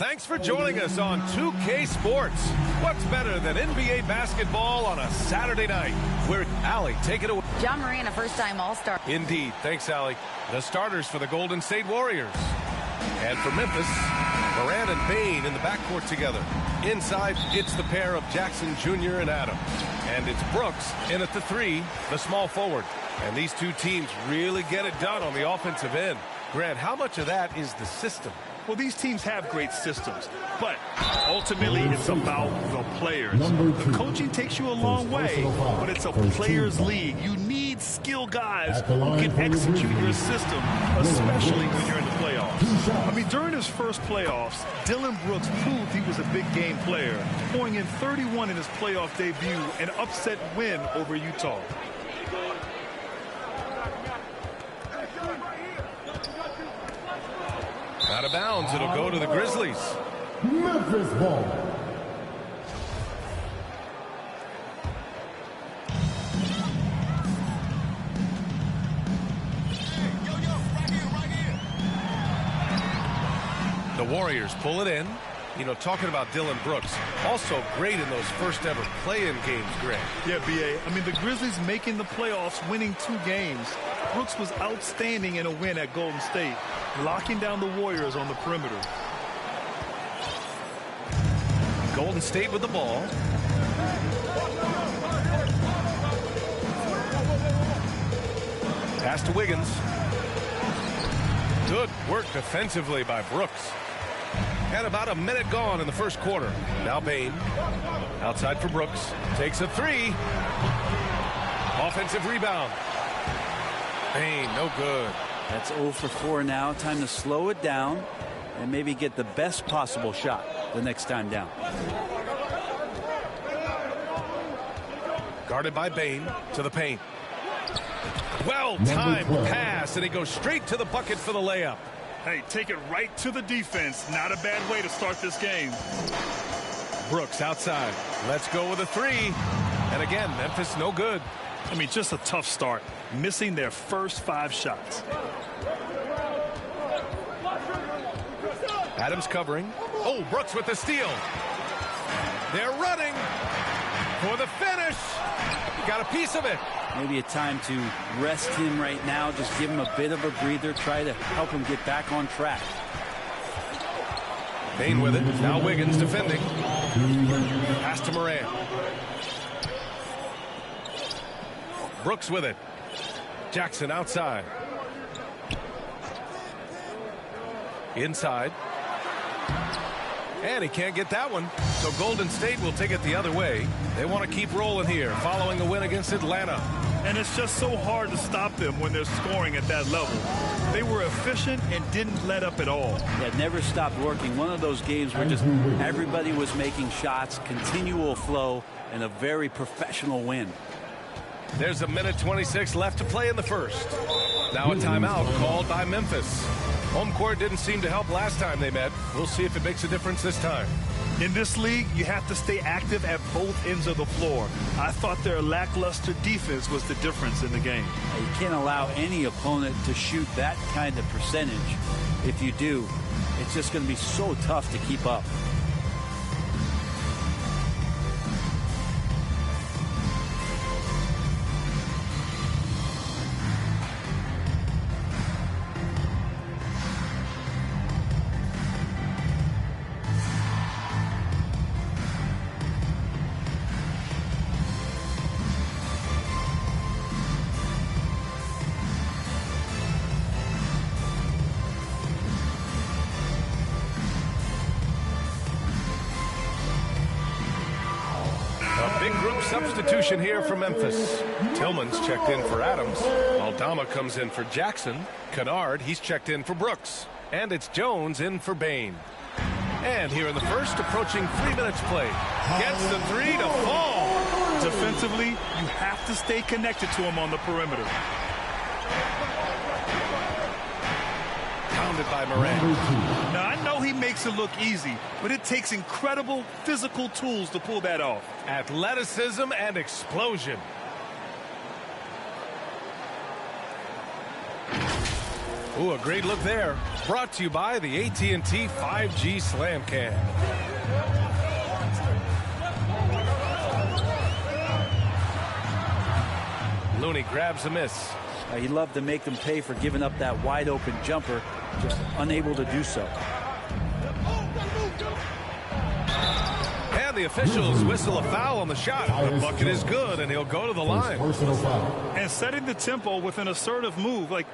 Thanks for joining us on 2K Sports. What's better than NBA basketball on a Saturday night? We're Allie, take it away. John Moran, a first-time All-Star. Indeed. Thanks, Allie. The starters for the Golden State Warriors. And for Memphis, Moran and Bane in the backcourt together. Inside, it's the pair of Jackson Jr. and Adams. And it's Brooks in at the three, the small forward. And these two teams really get it done on the offensive end. Grant, how much of that is the system? Well, these teams have great systems, but ultimately it's about the players. The coaching takes you a long way, but it's a players' league. You need skilled guys who can execute your system, especially when you're in the playoffs. I mean, during his first playoffs, Dillon Brooks proved he was a big game player, pouring in 31 in his playoff debut, an upset win over Utah. Out of bounds, it'll go to the Grizzlies. Memphis ball. The Warriors pull it in. You know, talking about Dillon Brooks, also great in those first ever play-in games, Grant. Yeah, B.A. I mean, the Grizzlies making the playoffs, winning 2 games. Brooks was outstanding in a win at Golden State, locking down the Warriors on the perimeter. Golden State with the ball. Pass to Wiggins. Good work defensively by Brooks. And about a minute gone in the first quarter. Now Bane. Outside for Brooks. Takes a 3. Offensive rebound. Bane, no good. That's 0 for 4 now. Time to slow it down and maybe get the best possible shot the next time down. Guarded by Bane to the paint. Well-timed pass, and he goes straight to the bucket for the layup. Hey, take it right to the defense. Not a bad way to start this game. Brooks outside. Let's go with a 3. And again, Memphis no good. I mean, just a tough start. Missing their first 5 shots. Adams covering. Oh, Brooks with the steal. They're running for the finish. Got a piece of it. Maybe a time to rest him right now. Just give him a bit of a breather. Try to help him get back on track. Bane with it. Now Wiggins defending. Pass to Moran. Brooks with it. Jackson outside. Inside. And he can't get that one. So Golden State will take it the other way. They want to keep rolling here following the win against Atlanta. And it's just so hard to stop them when they're scoring at that level. They were efficient and didn't let up at all. Yeah, never stopped working. One of those games where just everybody was making shots, continual flow, and a very professional win. There's a minute 26 left to play in the first. Now a timeout called by Memphis. Home court didn't seem to help last time they met. We'll see if it makes a difference this time. In this league, you have to stay active at both ends of the floor. I thought their lackluster defense was the difference in the game. You can't allow any opponent to shoot that kind of percentage. If you do, it's just going to be so tough to keep up. Big group substitution here for Memphis. Tillman's checked in for Adams. Aldama comes in for Jackson. Kennard, he's checked in for Brooks. And it's Jones in for Bane. And here in the first, approaching 3 minutes played. Gets the 3 to fall. Defensively, you have to stay connected to him on the perimeter. Pounded by Moran. Now, I know he makes it look easy, but it takes incredible physical tools to pull that off. Athleticism and explosion. Ooh, a great look there. Brought to you by the AT&T 5G Slam Cam. Looney grabs a miss. He loved to make them pay for giving up that wide open jumper, just unable to do so. And the officials whistle a foul on the shot. The bucket is good, and he'll go to the line. And setting the tempo with an assertive move. Like,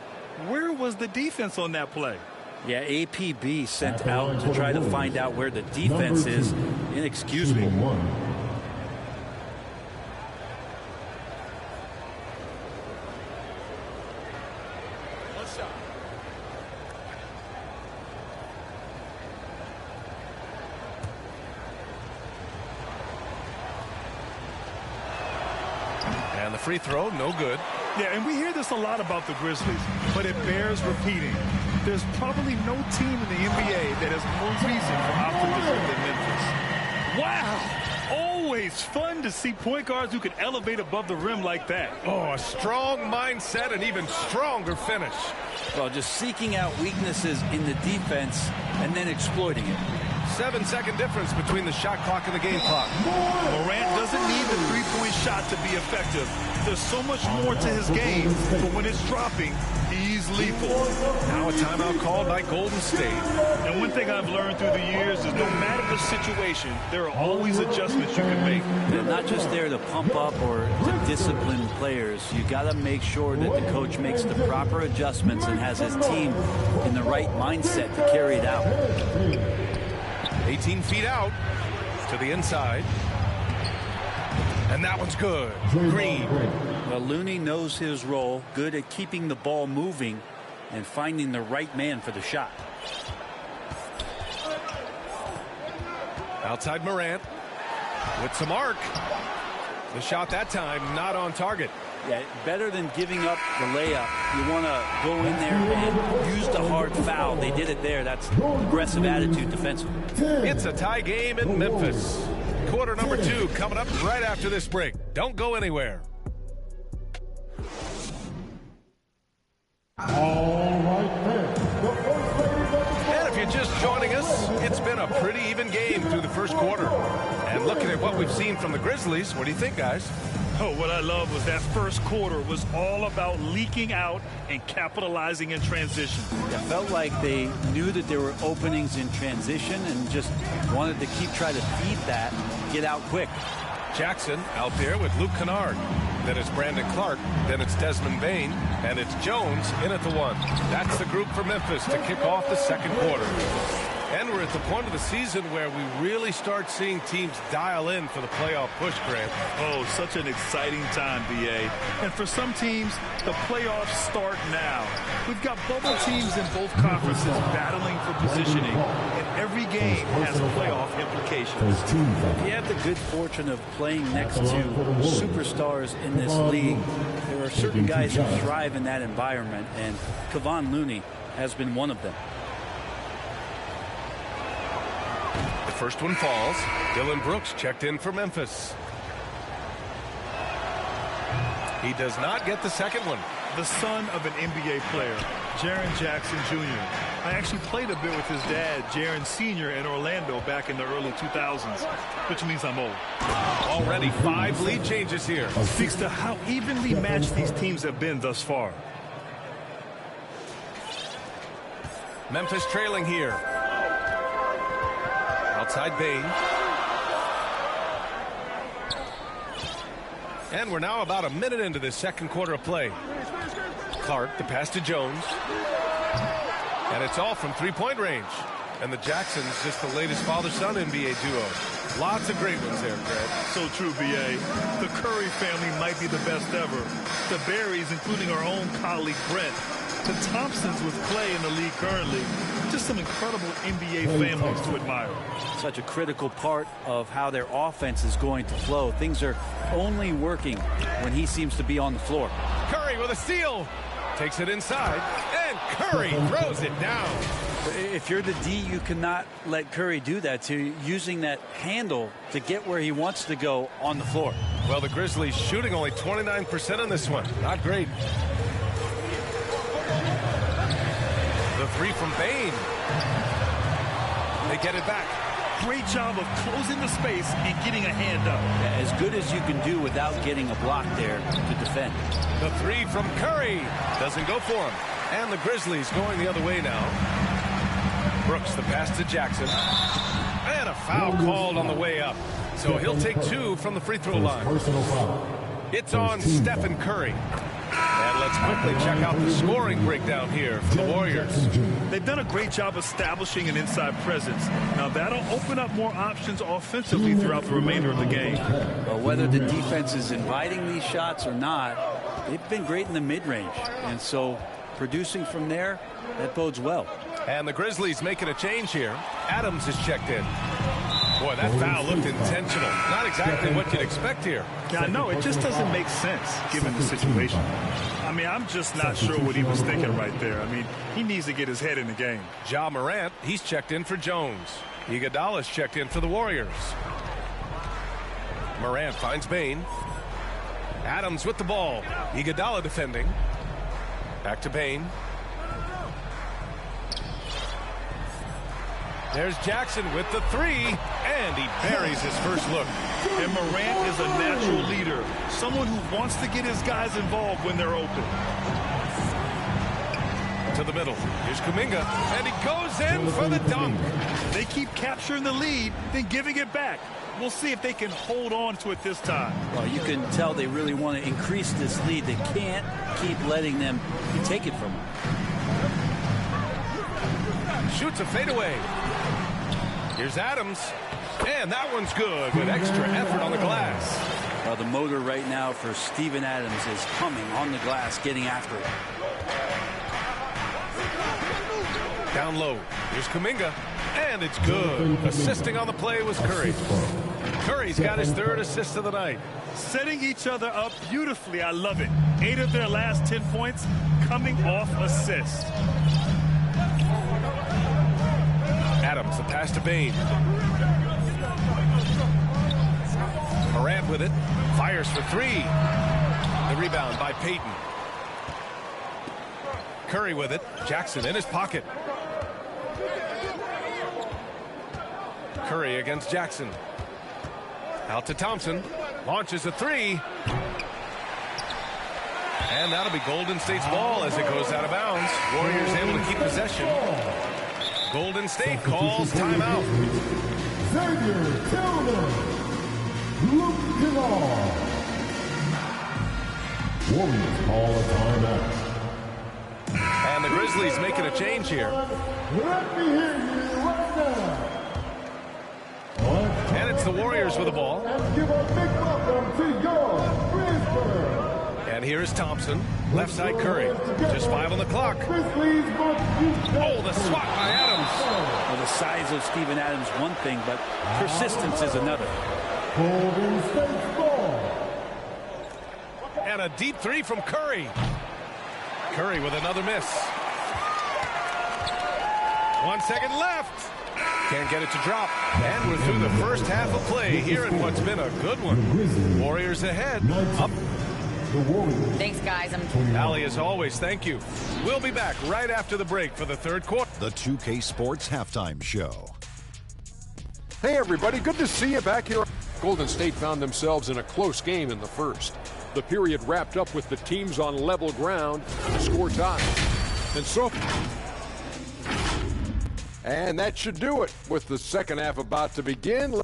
where was the defense on that play? Yeah, APB sent out to try to find out where the defense is. Inexcusable. And the free throw, no good. Yeah, and we hear this a lot about the Grizzlies, but it bears repeating. There's probably no team in the NBA that has more reason for optimism than Memphis. Wow! Always fun to see point guards who can elevate above the rim like that. Oh, a strong mindset and even stronger finish. Well, just seeking out weaknesses in the defense and then exploiting it. 7-second difference between the shot clock and the game clock. Morant doesn't need the three-point shot to be effective. There's so much more to his game, but when it's dropping, he's lethal. Now a timeout called by Golden State. And one thing I've learned through the years is no matter the situation, there are always adjustments you can make. They're not just there to pump up or to discipline players. You got to make sure that the coach makes the proper adjustments and has his team in the right mindset to carry it out. 18 feet out to the inside. And that one's good. Green. Well, Looney knows his role, good at keeping the ball moving and finding the right man for the shot. Outside Morant with some arc. The shot that time not on target. Yeah, better than giving up the layup. You want to go in there and use the hard foul. They did it there. That's aggressive attitude defensively. It's a tie game in Memphis. Quarter number 2 coming up right after this break. Don't go anywhere. All right, then. And if you're just joining us, it's been a pretty even game through the first quarter. And looking at what we've seen from the Grizzlies, what do you think, guys? Oh, what I love was that first quarter was all about leaking out and capitalizing in transition. It felt like they knew that there were openings in transition and just wanted to keep trying to feed that, get out quick. Jackson out there with Luke Kennard. Then it's Brandon Clark. Then it's Desmond Bain. And it's Jones in at the 1. That's the group for Memphis to kick off the second quarter. And we're at the point of the season where we really start seeing teams dial in for the playoff push, Grant. Oh, such an exciting time, B.A. And for some teams, the playoffs start now. We've got bubble teams in both conferences battling for positioning, and every game has playoff implications. You have the good fortune of playing next to superstars in this league. There are certain guys who thrive in that environment, and Kevon Looney has been one of them. The first one falls. Dylan Brooks checked in for Memphis. He does not get the second one. The son of an NBA player, Jaren Jackson Jr. I actually played a bit with his dad, Jaren Sr. in Orlando back in the early 2000s, which means I'm old. Already 5 lead changes here. Speaks to how evenly matched these teams have been thus far. Memphis trailing here. Outside Bain. And we're now about a minute into this second quarter of play. Clark, the pass to Jones. And it's all from three-point range. And the Jacksons, just the latest father-son NBA duo. Lots of great ones there, Fred. So true, B.A. The Curry family might be the best ever. The Berries, including our own colleague Brent. The Thompsons with Clay in the league currently. Just some incredible NBA families to admire. Such a critical part of how their offense is going to flow. Things are only working when he seems to be on the floor. Curry with a steal. Takes it inside. And Curry throws it down. If you're the D, you cannot let Curry do that to using that handle to get where he wants to go on the floor. Well, the Grizzlies shooting only 29% on this one. Not great. The three from Bain. They get it back. Great job of closing the space and getting a hand up. As good as you can do without getting a block there to defend. The three from Curry. Doesn't go for him. And the Grizzlies going the other way now. Brooks, the pass to Jackson. And a foul called on the way up. So he'll take two from the free throw line. It's on Stephen Curry. And let's quickly check out the scoring breakdown here for the Warriors. They've done a great job establishing an inside presence. Now that'll open up more options offensively throughout the remainder of the game. Well, whether the defense is inviting these shots or not, they've been great in the mid-range. And so producing from there, that bodes well. And the Grizzlies making a change here. Adams is checked in. Boy, that foul looked intentional. Not exactly what you'd expect here. Yeah, I know. It just doesn't make sense given the situation. I mean, I'm just not sure what he was thinking right there. I mean, he needs to get his head in the game. Ja Morant, he's checked in for Jones. Iguodala's checked in for the Warriors. Morant finds Bain. Adams with the ball. Iguodala defending. Back to Bain. There's Jackson with the three, and he buries his first look. And Morant is a natural leader, someone who wants to get his guys involved when they're open. To the middle. Here's Kuminga, and he goes in for the dunk. They keep capturing the lead, then giving it back. We'll see if they can hold on to it this time. Well, you can tell they really want to increase this lead. They can't keep letting them take it from them. Shoots a fadeaway. Here's Adams, and that one's good with extra effort on the glass. The motor right now for Steven Adams is coming on the glass, getting after it. Down low. Here's Kuminga, and it's good. Assisting on the play was Curry. Curry's got his third assist of the night. Setting each other up beautifully. I love it. 8 of their last 10 points coming off assists. Adams, the pass to Bain. Morant with it. Fires for three. The rebound by Payton. Curry with it. Jackson in his pocket. Curry against Jackson. Out to Thompson. Launches a three. And that'll be Golden State's ball as it goes out of bounds. Warriors able to keep possession. Golden State calls timeout. Xavier Tillman, Luke Dillon. Warriors call a timeout. And the Grizzlies making a change here. Let me hear you right now. And it's the Warriors with the ball. And give a big welcome to your Grizzlies. And here is Thompson. Left side Curry. Just 5 on the clock. Oh, the swat by Adams. Well, the size of Steven Adams one thing, but persistence is another. Golden State ball. And a deep three from Curry. Curry with another miss. 1 second left. Can't get it to drop. And we're through the first half of play here in what's been a good one. Warriors ahead. Up. Thanks, guys. Allie, as always, thank you. We'll be back right after the break for the third quarter. The 2K Sports Halftime Show. Hey, everybody. Good to see you back here. Golden State found themselves in a close game in the first. The period wrapped up with the teams on level ground, score tie. And that should do it with the second half about to begin.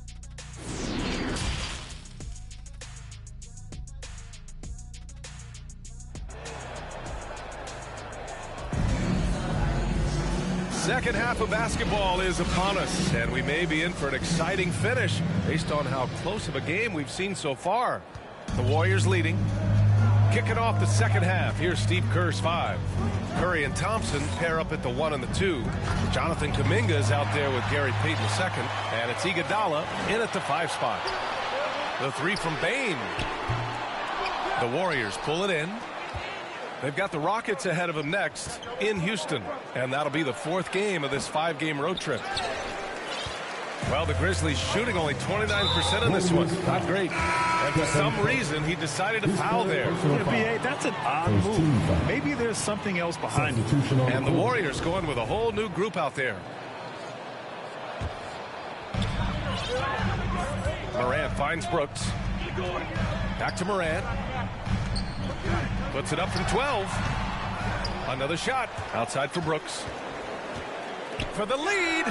Second half of basketball is upon us, and we may be in for an exciting finish based on how close of a game we've seen so far. The Warriors leading. Kicking off the second half. Here's Steve Kerr's 5. Curry and Thompson pair up at the 1 and the 2. Jonathan Kuminga is out there with Gary Payton II, and it's Iguodala in at the 5 spot. The 3 from Bain. The Warriors pull it in. They've got the Rockets ahead of them next in Houston, and that'll be the 4th game of this 5-game road trip. Well, the Grizzlies shooting only 29% in this one. Not great. And for some reason, he decided to foul there. Yeah, B.A., that's an odd move. Maybe there's something else behind it. And the Warriors going with a whole new group out there. Morant finds Brooks. Back to Morant. Puts it up from 12. Another shot outside for Brooks. For the lead.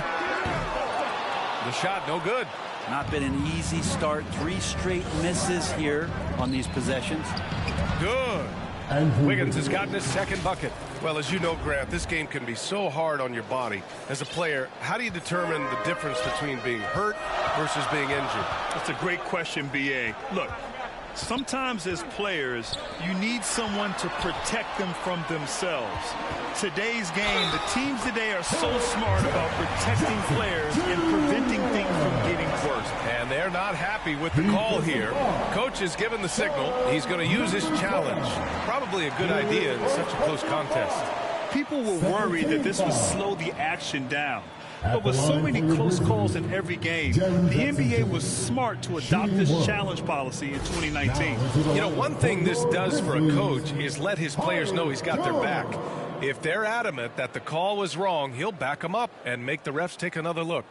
The shot no good. Not been an easy start. 3 straight misses here on these possessions. Good. Wiggins has gotten his second bucket. Well, as you know, Grant, this game can be so hard on your body. As a player, how do you determine the difference between being hurt versus being injured? That's a great question, B.A. Look, sometimes as players, you need someone to protect them from themselves. Today's game, the teams today are so smart about protecting players and preventing things from getting worse. And they're not happy with the call here. Coach has given the signal. He's going to use his challenge. Probably a good idea in such a close contest. People were worried that this would slow the action down. But with so many close calls in every game, the NBA was smart to adopt this challenge policy in 2019. You know, one thing this does for a coach is let his players know he's got their back. If they're adamant that the call was wrong, he'll back them up and make the refs take another look.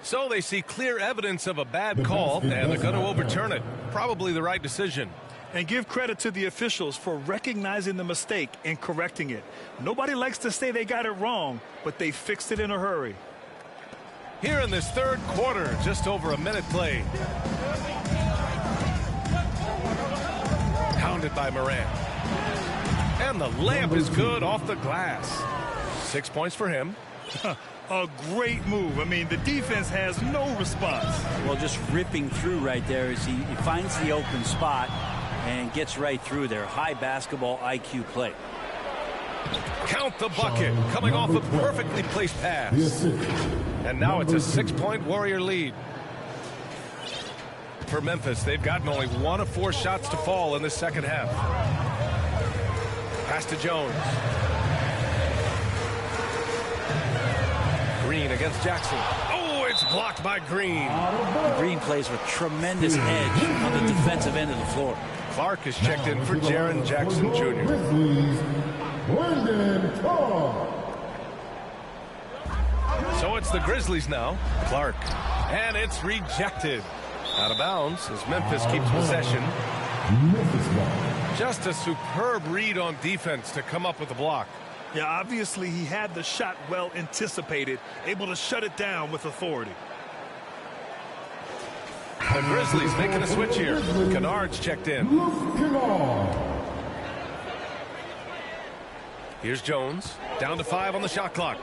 So they see clear evidence of a bad call, and they're going to overturn it. Probably the right decision. And give credit to the officials for recognizing the mistake and correcting it. Nobody likes to say they got it wrong, but they fixed it in a hurry. Here in this third quarter, just over a minute played. Pounded by Morant. And the layup is good off the glass. 6 points for him. A great move. I mean, the defense has no response. Well, just ripping through right there as he finds the open spot and gets right through there. High basketball IQ play. Count the bucket, coming off a perfectly placed pass. And now it's a 6-point Warrior lead. For Memphis, they've gotten only 1 of 4 shots to fall in the second half. Pass to Jones. Green against Jackson. Oh, it's blocked by Green. Green plays with tremendous edge on the defensive end of the floor. Clark is checked in for Jaren Jackson Jr. So it's the Grizzlies now. Clark. And it's rejected. Out of bounds as Memphis keeps possession. Just a superb read on defense to come up with the block. Yeah, obviously he had the shot well anticipated, able to shut it down with authority. The Grizzlies making a switch here. Kennard's checked in. Here's Jones. Down to 5 on the shot clock.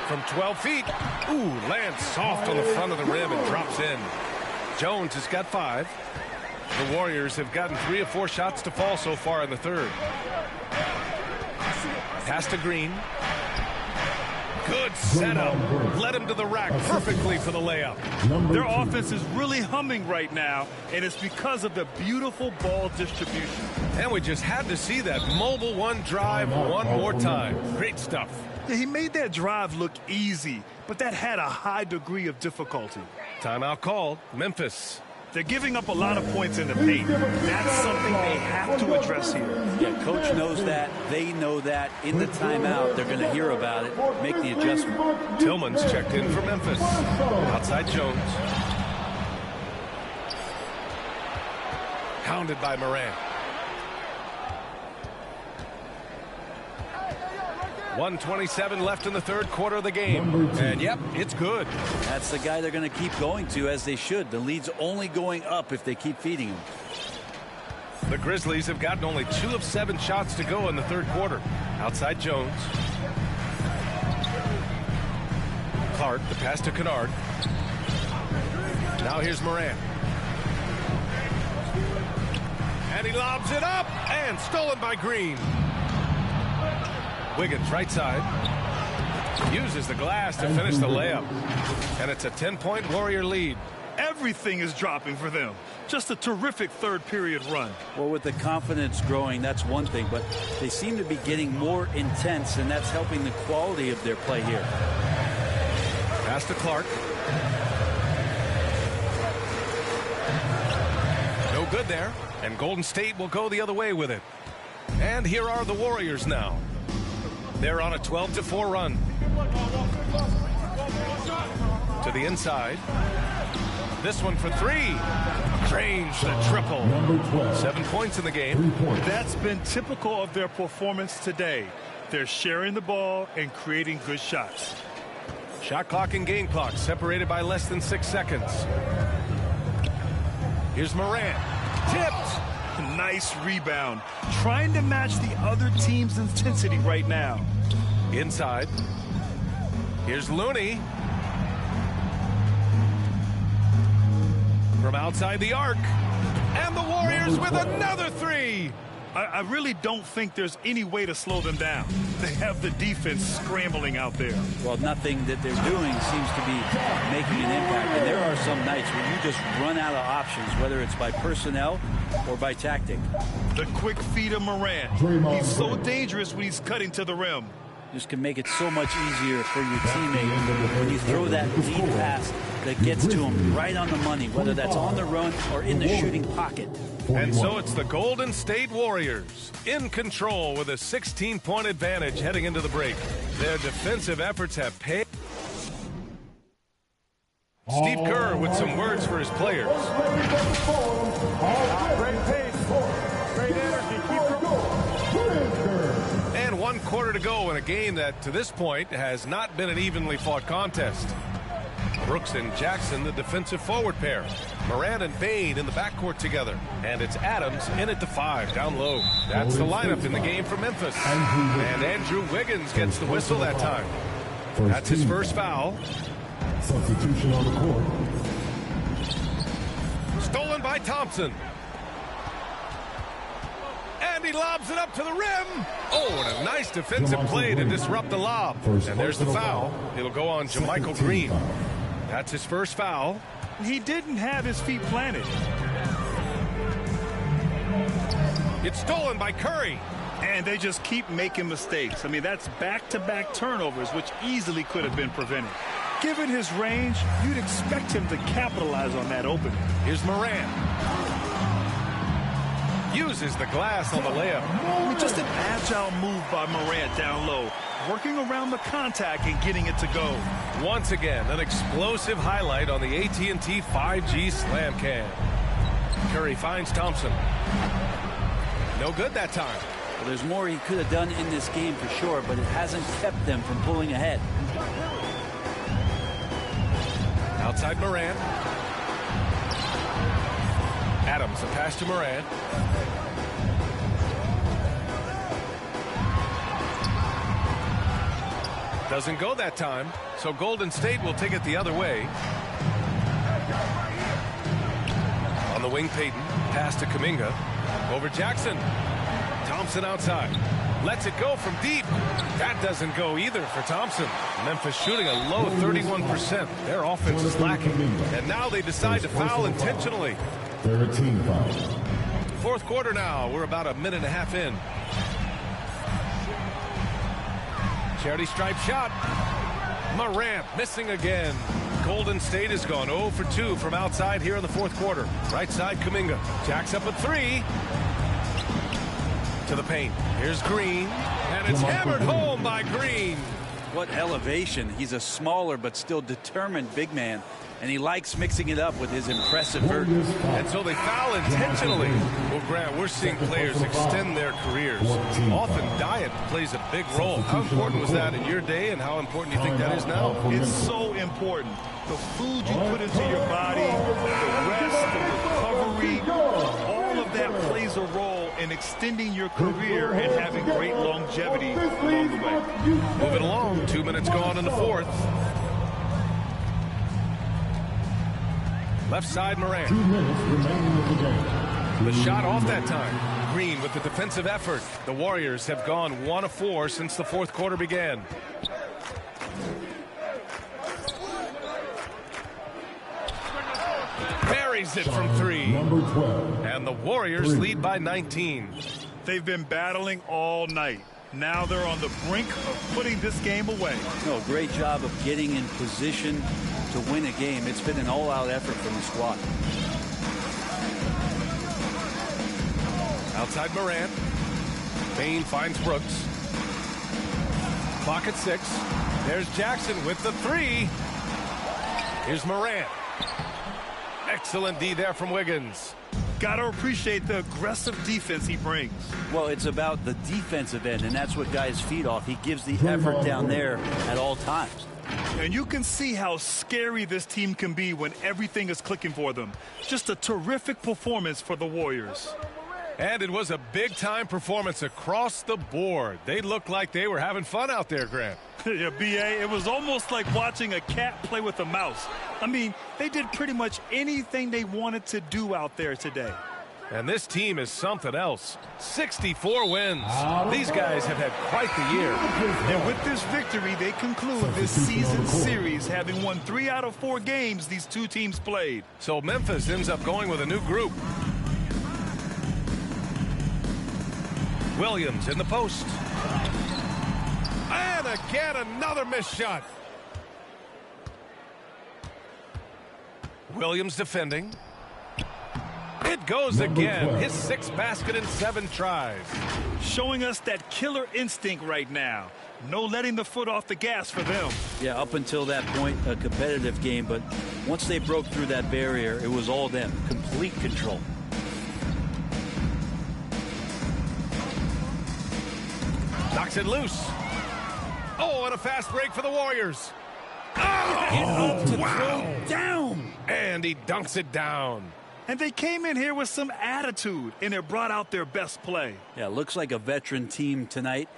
From 12 feet. Ooh, lands soft on the front of the rim and drops in. Jones has got 5. The Warriors have gotten 3 of 4 shots to fall so far in the third. Pass to Green. Good setup. Led him to the rack perfectly for the layup. Their offense is really humming right now, and it's because of the beautiful ball distribution. And we just had to see that mobile one drive one more time. Great stuff. Yeah, he made that drive look easy, but that had a high degree of difficulty. Timeout called. Memphis. They're giving up a lot of points in the paint. That's something they have to address here. Yeah, coach knows that. They know that. In the timeout, they're going to hear about it, make the adjustment. Tillman's checked in for Memphis. Outside Jones. Pounded by Morant. 1:27 left in the third quarter of the game. And yep, it's good. That's the guy they're going to keep going to, as they should. The lead's only going up if they keep feeding him. The Grizzlies have gotten only 2 of 7 shots to go in the third quarter. Outside Jones. Clark, the pass to Kennard. Now here's Morant. And he lobs it up, and stolen by Green. Wiggins, right side. Uses the glass to finish the layup. And it's a 10-point Warrior lead. everything is dropping for them. Just a terrific third period run. Well, with the confidence growing, that's one thing, but they seem to be getting more intense, and that's helping the quality of their play here. Pass to Clark. No good there, and Golden State will go the other way with it. And here are the Warriors now. They're on a 12-4 run. To the inside. This one for three. Drains the triple. 7 points in the game. That's been typical of their performance today. They're sharing the ball and creating good shots. Shot clock and game clock separated by less than 6 seconds. Here's Morant. Tipped. Nice rebound. Trying to match the other team's intensity right now. Inside. Here's Looney. From outside the arc. And the Warriors with another three. I really don't think there's any way to slow them down. They have the defense scrambling out there. Well, nothing that they're doing seems to be making an impact. And there are some nights when you just run out of options, whether it's by personnel or by tactic. The quick feed of Morant. He's so dangerous when he's cutting to the rim. Just can make it so much easier for your teammate when you throw that deep pass that gets to him right on the money, whether that's on the run or in the shooting pocket. And so it's the Golden State Warriors in control with a 16-point advantage heading into the break. Their defensive efforts have paid. Steve Kerr with some words for his players. Great pace, great energy, keep going. And 1 quarter to go in a game that to this point has not been an evenly fought contest. Brooks and Jackson, the defensive forward pair. Morant and Bane in the backcourt together. And it's Adams in at the 5, down low. That's the lineup in the game for Memphis. And Andrew Wiggins gets the whistle that time. That's his first foul. Substitution on the court. Stolen by Thompson. And he lobs it up to the rim. Oh, and a nice defensive play to disrupt the lob. And there's the foul. It'll go on JaMychal Green. That's his first foul. He didn't have his feet planted. It's stolen by Curry. And they just keep making mistakes. I mean, that's back-to-back turnovers, which easily could have been prevented. Given his range, you'd expect him to capitalize on that opening. Here's Morant. Uses the glass on the layup. I mean, just an agile move by Morant down low, working around the contact and getting it to go. Once again, an explosive highlight on the AT&T 5G Slam Cam. Curry finds Thompson. No good that time. Well, there's more he could have done in this game for sure, but it hasn't kept them from pulling ahead. Outside Morant. Adams, a pass to Morant. Doesn't go that time, so Golden State will take it the other way. On the wing, Payton. Pass to Kuminga. Over Jackson. Thompson outside. Lets it go from deep. That doesn't go either for Thompson. Memphis shooting a low 31%. Their offense is lacking. And now they decide to foul intentionally. 13 fouls. Fourth quarter now. We're about a minute and a half in. Charity stripe shot. Morant missing again. Golden State has gone 0 for 2 from outside here in the fourth quarter. Right side, Kuminga. Jacks up a 3. To the paint. Here's Green. And it's hammered home by Green. What elevation. He's a smaller but still determined big man. And he likes mixing it up with his impressive vert. And so they foul intentionally. Well, Grant, we're seeing players extend their careers. Often diet plays a big role. How important was that in your day, and how important do you think that is now? It's so important. The food you put into your body, the rest, the recovery, all of that plays a role in extending your career and having great longevity along the way. Moving along, 2 minutes gone in the fourth. Left side, Morant. 2 minutes remaining in the game. The shot off that time. Green with the defensive effort. The Warriors have gone 1 of 4 since the fourth quarter began. denies it from 3. Number 12. And the Warriors lead by 19. They've been battling all night. Now they're on the brink of putting this game away. No, great job of getting in position to win a game. It's been an all-out effort from the squad. Outside Morant. Bain finds Brooks. Clock at 6. There's Jackson with the 3. Here's Morant. Excellent D there from Wiggins. Got to appreciate the aggressive defense he brings. Well, it's about the defensive end, and that's what guys feed off. He gives the effort down there at all times. And you can see how scary this team can be when everything is clicking for them. Just a terrific performance for the Warriors. And it was a big-time performance across the board. They looked like they were having fun out there, Grant. Yeah, B.A., it was almost like watching a cat play with a mouse. I mean, they did pretty much anything they wanted to do out there today. And this team is something else. 64 wins. These guys have had quite the year. And with this victory, they conclude this season series, having won 3 out of 4 games these two teams played. So Memphis ends up going with a new group. Williams in the post. And again, another missed shot. Williams defending. It goes again. His 6th basket in 7 tries. Showing us that killer instinct right now. No letting the foot off the gas for them. Yeah, up until that point, a competitive game. But once they broke through that barrier, it was all them. Complete control. Knocks it loose. Oh, and a fast break for the Warriors. Oh, Get up to throw down. And he dunks it down. And they came in here with some attitude, and it brought out their best play. Yeah, looks like a veteran team tonight,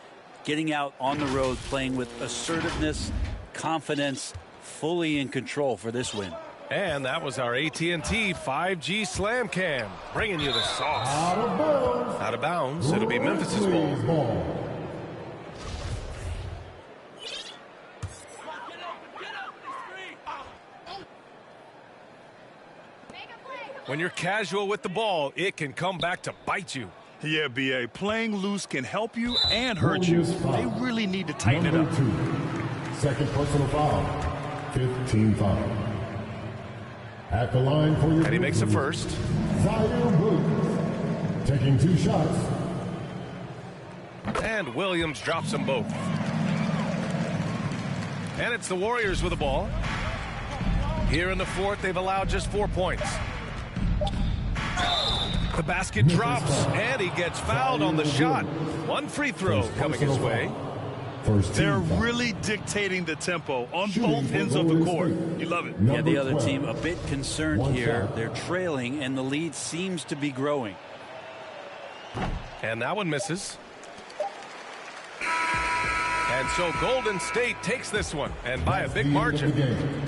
getting out on the road, playing with assertiveness, confidence, fully in control for this win. And that was our AT&T 5G Slam Cam, bringing you the sauce. Out of bounds. It'll be Memphis's ball. When you're casual with the ball, it can come back to bite you. Yeah, B.A., playing loose can help you and hurt you. They really need to tighten it up. 2. Second personal foul. 15 foul. At the line for your And he makes a first. Zaire Williams taking 2 shots. And Williams drops them both. And it's the Warriors with the ball. Here in the 4th, they've allowed just 4 points. The basket drops, and he gets fouled on the shot. 1 free throw coming his way. They're really dictating the tempo on both ends of the court. You love it. Yeah, the other team a bit concerned here. They're trailing, and the lead seems to be growing. And that one misses. And so Golden State takes this one, and by a big margin.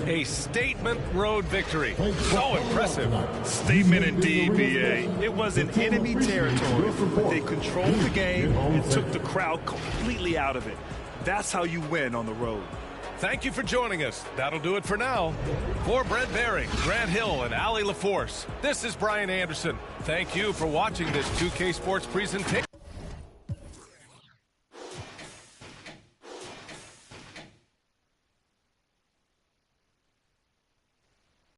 A statement road victory. So impressive. Statement indeed, B.A. It was in enemy territory, but they controlled the game and took the crowd completely out of it. That's how you win on the road. Thank you for joining us. That'll do it for now. For Brent Behring, Grant Hill, and Allie LaForce, this is Brian Anderson. Thank you for watching this 2K Sports presentation.